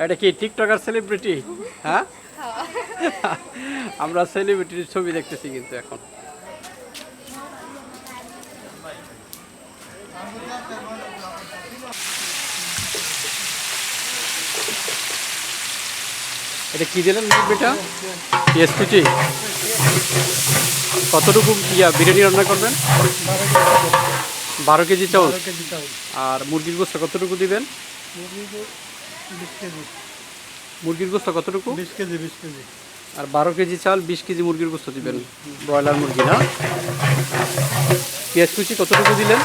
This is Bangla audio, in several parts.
এটা কি টিকটকার সেলিব্রিটি? হ্যাঁ, আমরা সেলিব্রিটির ছবি দেখতেছি কিন্তু এখন। এটা কি দিলেন মুরগিটা? পেঁয়াজ কুচি। কতটুকু বিরিয়ানি রান্না করবেন? 12 কেজি চাউল। আর মুরগির গোস্ত কতটুকু দিবেন? মুরগির গোস্ত কতটুকু? 20 কেজি 20 কেজি। আর 12 কেজি চাল 20 কেজি মুরগির গোস্ত দিবেন, ব্রয়লার মুরগি না? পেঁয়াজ কুচি কতটুকু দিলেন?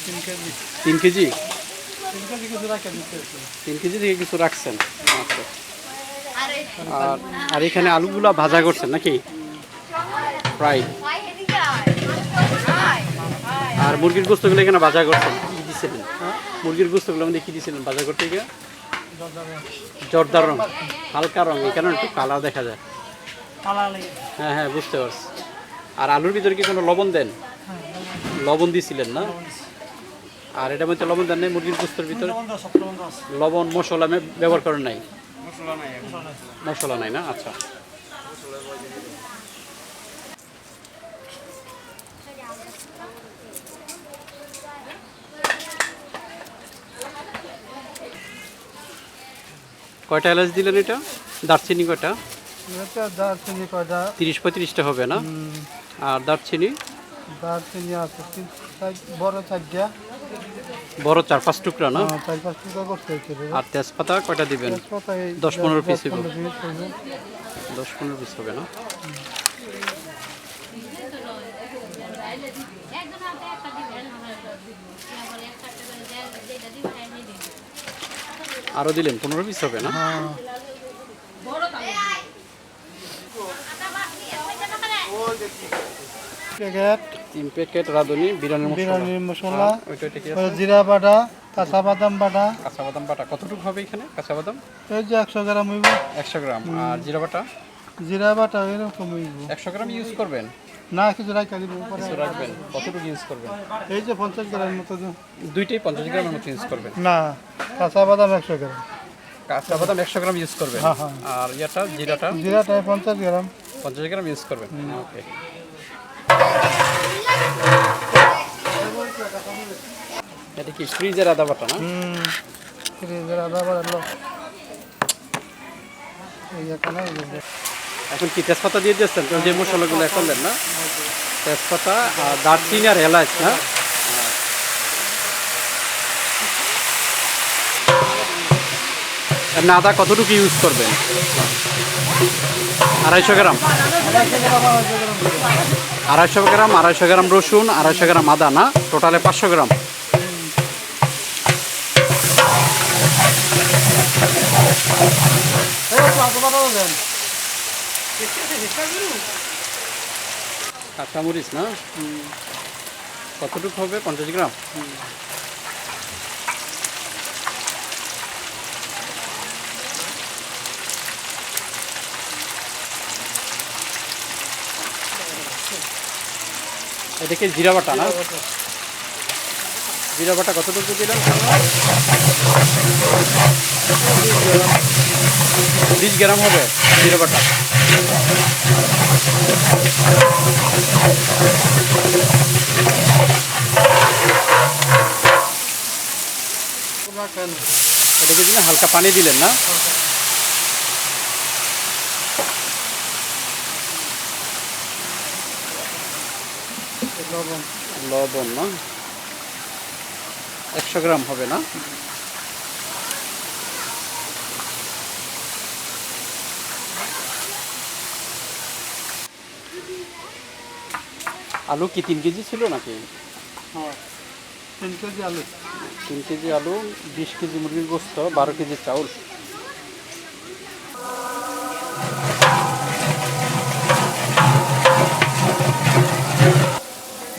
3 কেজি। 3 কেজি। 3 কেজি কিছু রাখা দিতে আছে। 3 কেজি থেকে কিছু রাখছেন। আচ্ছা। আর এখানে আলুগুলা ভাজা করছেন নাকি? ফ্রাই। আর মুরগির গোস্তগুলো এখানে ভাজা করছেন, কি দিছিলেন? মুরগির গোস্তগুলো আমাদের কি দিছিলেন ভাজা করতে গিয়ে? জর্দা রং, হালকা রং, এখানে একটু কালার দেখা যায়। হ্যাঁ হ্যাঁ, বুঝতে পারছি। আর আলুর ভিতরে কি কোনো লবণ দেন? লবণ দিছিলেন না? আর এটার মধ্যে লবণ দেন নাই? মুরগির গোস্তের ভিতরে লবণ মশলা ব্যবহার করেন নাই? মশলা নাই না? আচ্ছা। কয়টা এলাচ দিলেন এটা? দারচিনি কয়টা? দারচিনি কয়টা? 30-35টা হবে না? আর দারচিনি? দারচিনি আছে বড় 4টা। বড় 4-5 টুকরা না? 4-5 টুকরা করতে হচ্ছে। আর তেজপাতা কয়টা দিবেন? 10-15 পিস হবে। 10-15 পিস হবে না? আরো দিলেন 15 পিস হবে না? প্যাকেট 3 প্যাকেট রাঁধুনি বিরিয়ানির মশলা। ওইটা কি আছে? জিরা বাটা, কাঁচা বাদাম বাটা। কাঁচা বাদাম বাটা কতটুকু হবে এখানে? কাঁচা বাদাম এই যে 100 গ্রাম হইব। 100 গ্রাম। আর জিরা বাটা? জিরা বাটা এরকম হইব। 100 গ্রাম ইউজ করবেন? না, কিছু রাখা দিব। কিছু রাখবেন? কতটুকু ইউজ করবেন? এই যে 50 গ্রামের মতো। দুইটাই 50 গ্রামের মতো ইউজ করবেন? না, কাঁচা বাদাম 100 গ্রাম। কাঁচা বাদাম 100 গ্রাম ইউজ করবেন। হ্যাঁ হ্যাঁ। আর জিরাটা? জিরাটা 50 গ্রাম। 50 গ্রাম ইউজ করবেন। ওকে। এটা কি ফ্রিজের আদা বাটা না? ফ্রিজের আদা বাটা লো। এই এখানে এখন কি তেজপাতা দিয়ে দিচ্ছেন? যে মশলাগুলো এখন দেন না? তেজপাতা আর দারচিনি আর এলাচ না? আদা কতটুকু ইউজ করবেন? 250 গ্রাম। 250 গ্রাম, 250 গ্রাম রসুন, 250 গ্রাম আদা না? টোটালে 500 গ্রাম। কাঁচামরিচ না? কতটুকু হবে? 50 গ্রাম। এটা কি জিরা বাটা না? জিরা বাটা কতটুকু দিলাম? 20 গ্রাম হবে জিরা বাটা। এটা কি দিলেন? হালকা পানি দিলেন না? লবণ না? 100 গ্রাম হবে না? আলু কি 3 কেজি ছিল নাকি? 3 কেজি আলু। 3 কেজি আলু, 20 কেজি মুরগির গোস্ত, 12 কেজি চাউল।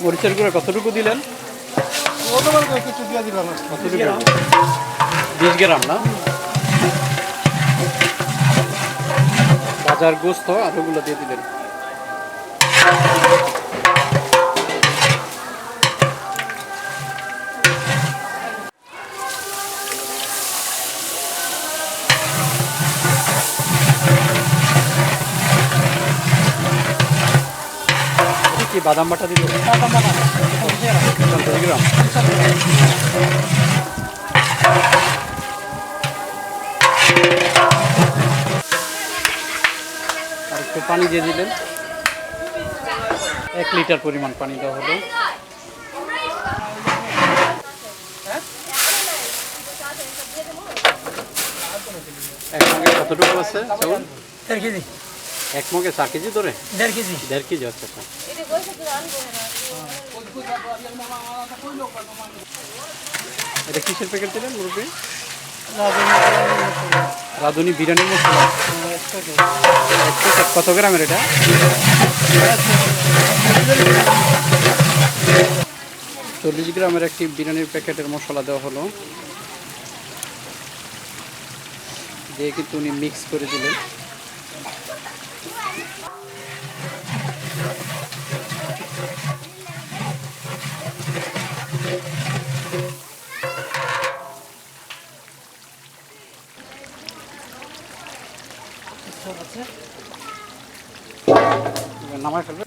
মরিচের গুঁড়া কতটুকু দিলেন? কিছু দিয়ে দিলাম। কতটুকু? 20 গ্রাম না? বাজার গোস্ত আলুগুলো দিয়ে দিলেন। বাদাম বাটা দিল 50 গ্রাম। আর একটু পানি দিয়ে দিলেন, 1 লিটার পরিমাণ পানি দেওয়া হলো। এক মগে কতটুকু আছে চাউল? 1.5 কেজি। এক মগে 4 কেজি ধরে? 1.5 কেজি। 1.5 কেজি। আচ্ছা আচ্ছা। এটা কিসের প্যাকেট দিলেন মুরব্বী? রাঁধুনি বিরিয়ানির মশলা। এক প্যাকেট কত গ্রামের এটা? 40 গ্রামের একটি বিরিয়ানির প্যাকেটের মশলা দেওয়া হলো, দিয়ে কিন্তু উনি মিক্স করে দিলেন। এবার নামায় ফেলবে।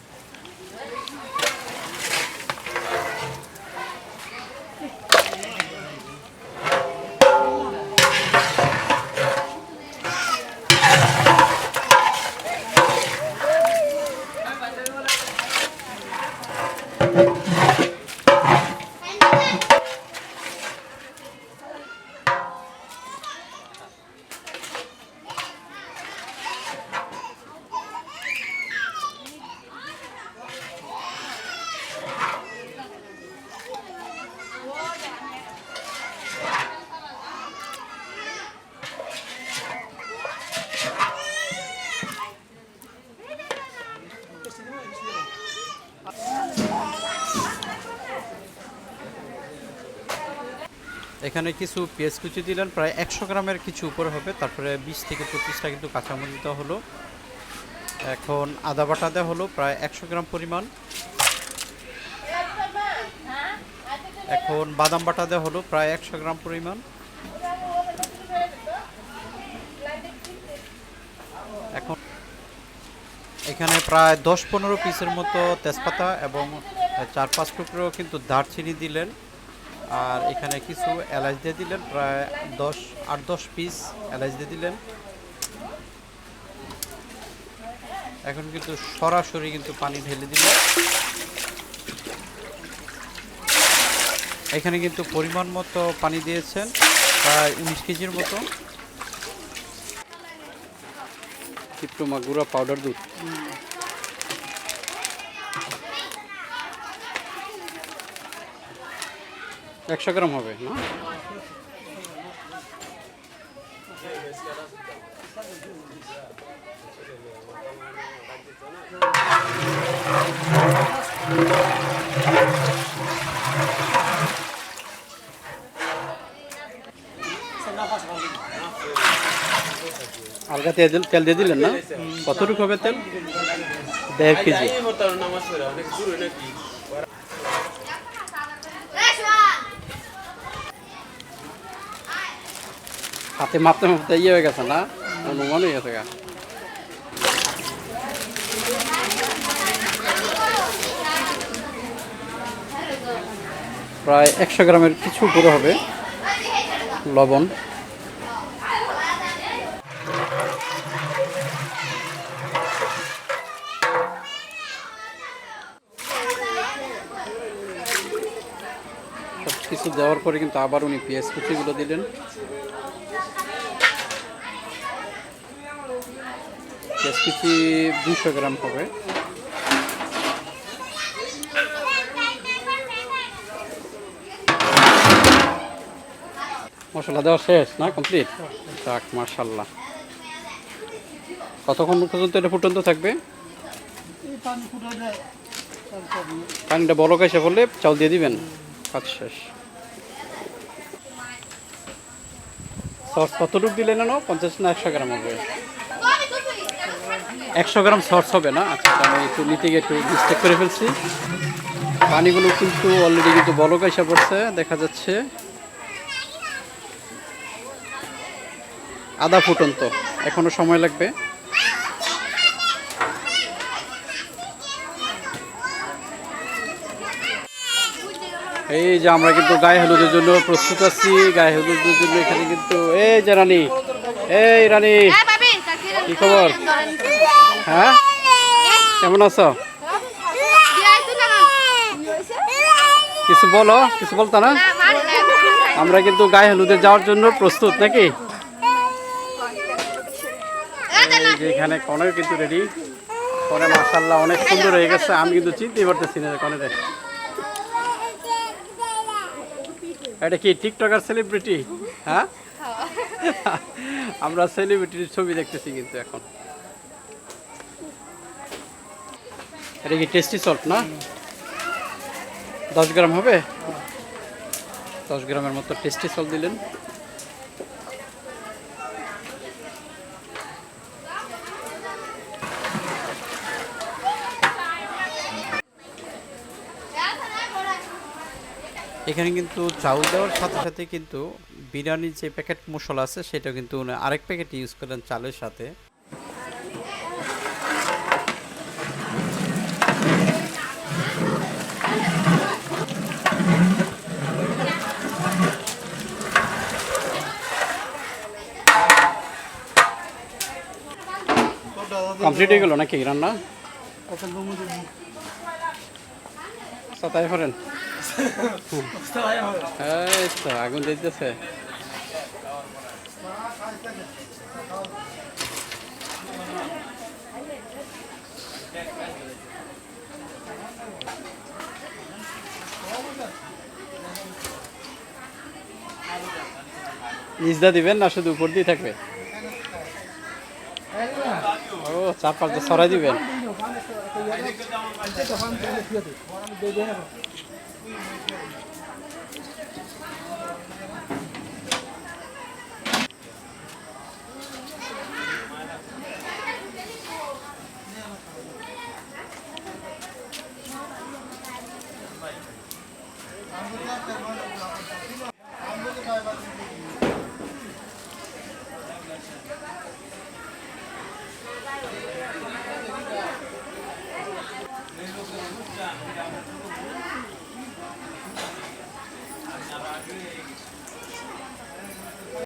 এখানে কিছু পেঁয়াজ কুচি দিলেন, প্রায় 100 গ্রামের কিছু উপরে হবে। তারপরে 20 থেকে 25টা কিন্তু কাঁচামরিচ দেওয়া হলো। এখন আদা বাটা দেওয়া হলো প্রায় 100 গ্রাম পরিমাণ। এখন বাদাম বাটা দেওয়া হলো প্রায় 100 গ্রাম পরিমাণ। এখন এখানে প্রায় 10-15 পিসের মতো তেজপাতা এবং 4-5 টুকরো কিন্তু দারচিনি দিলেন। আর এখানে কিছু এলাচ দিয়ে দিলেন, প্রায় 8-10 পিস এলাচ দিয়ে দিলেন। এখন কিন্তু সরাসরি কিন্তু পানি ঢেলে দিলেন। এখানে কিন্তু পরিমাণ মতো পানি দিয়েছেন, প্রায় 19 কেজির মতো। ডিপ্লোমা গুঁড়া পাউডার দুধ, একশো গ্রাম হবে না? আলগা তেল দিয়ে দিলেন না? কতটুকু হবে তেল? 1.5 কেজি। হাতে মাপতে মাপতে ইয়ে হয়ে গেছে না, অনুমান হয়ে গেছে গা। প্রায় 100 গ্রামের কিছু উপরে হবে লবণ। সব কিছু দেওয়ার পরে কিন্তু আবার উনি পেঁয়াজ কুচিগুলো দিলেন। পেঁয়াজ কুচি 200 গ্রাম হবে। মশলা দেওয়া শেষ না? কমপ্লিট? যাক মাশাআল্লাহ। কতক্ষণ পর্যন্ত এটা ফুটন্ত থাকবে? পানিটা বলক এসে পড়লে চাউল দিয়ে দিবেন, কাজ শেষ। সস কতটুকু দিলেন না? 50 না 100 গ্রাম হবে? 100 গ্রাম সস হবে না? আচ্ছা, আমি একটু নিতে গিয়ে একটু মিস্টেক করে ফেলছি। পানিগুলো কিন্তু অলরেডি কিন্তু বলক এসে পড়ছে, দেখা যাচ্ছে। আধা ফুটন্ত, এখনো সময় লাগবে। এই যে আমরা কিন্তু গায়ে হলুদের জন্য প্রস্তুত আছি। গায়ে হলুদের জন্য এখানে কিন্তু এই যে রানী, এই রানী, কি খবর? হ্যাঁ, কেমন আছো? কিছু বলো, কিছু বলতো না? আমরা কিন্তু গায়ে হলুদে যাওয়ার জন্য প্রস্তুত নাকি? এই যে এখানে কনে কিন্তু রেডি। কনে মাশাআল্লাহ অনেক সুন্দর হয়ে গেছে। আমি কিন্তু চিনতেই পারতেছি না কনে রে। এটা কি টিকটকার সেলিব্রিটি? হ্যাঁ, আমরা সেলিব্রিটির ছবি দেখতেছি কিন্তু এখন। এটা কি টেস্টি সল্ট না? 10 গ্রাম হবে? 10 গ্রামের মতো টেস্টি সল্ট দিলেন। এখানে কিন্তু চাউল দেওয়ার সাথে সাথে কিন্তু বিরিয়ানির যে প্যাকেট মশলা আছে সেটা কিন্তু আরেক প্যাকেট ইউজ করেন চালের সাথে। কমপ্লিট হয়ে গেল নাকি রান্না? তাই করেন। এই তো আগুন দিতেছে। ইজদা দিবেন না শুধু উপর দিয়ে থাকবে? ও চার পাঁচটা ছড়াই দিবেন।